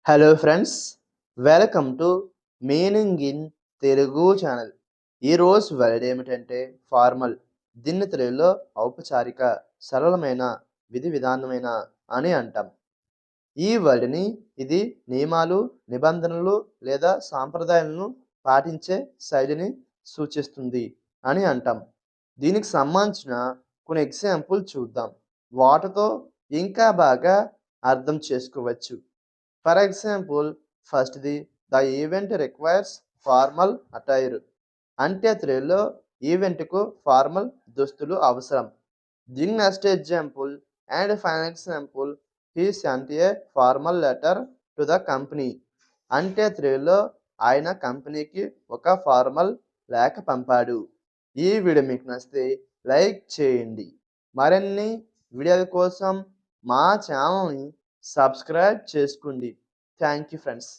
Hello friends, welcome to meaning in Telugu channel. ఈరోజు word ఏమిటంటే formal. దీన్ని తెలుగులో ఔపచారిక, సరళమైన, విధి విధానమైన అని అంటాం. ఈ వర్డ్ని ఇది నియమాలు, నిబంధనలు లేదా సాంప్రదాయాలను పాటించే శైలిని సూచిస్తుంది అని అంటాం. దీనికి సంబంధించిన కొన్ని ఎగ్జాంపుల్ చూద్దాం. వాటితో ఇంకా బాగా అర్థం చేసుకోవచ్చు. ఫర్ ఎగ్జాంపుల్, ఫస్ట్‌ది the event requires formal attire. అంటే తెలుగులో ఈవెంట్‌కు ఫార్మల్ దుస్తులు అవసరం. దీని next example and final example, he sent a formal letter to the company. అంటే తెలుగులో ఆయన కంపెనీకి ఒక ఫార్మల్ లేఖ పంపాడు. ఈ వీడియో మీకు నచ్చితే లైక్ చేయండి. మరిన్ని వీడియోల కోసం మా ఛానల్ని సబ్స్క్రైబ్ చేసుకోండి. Thank you friends.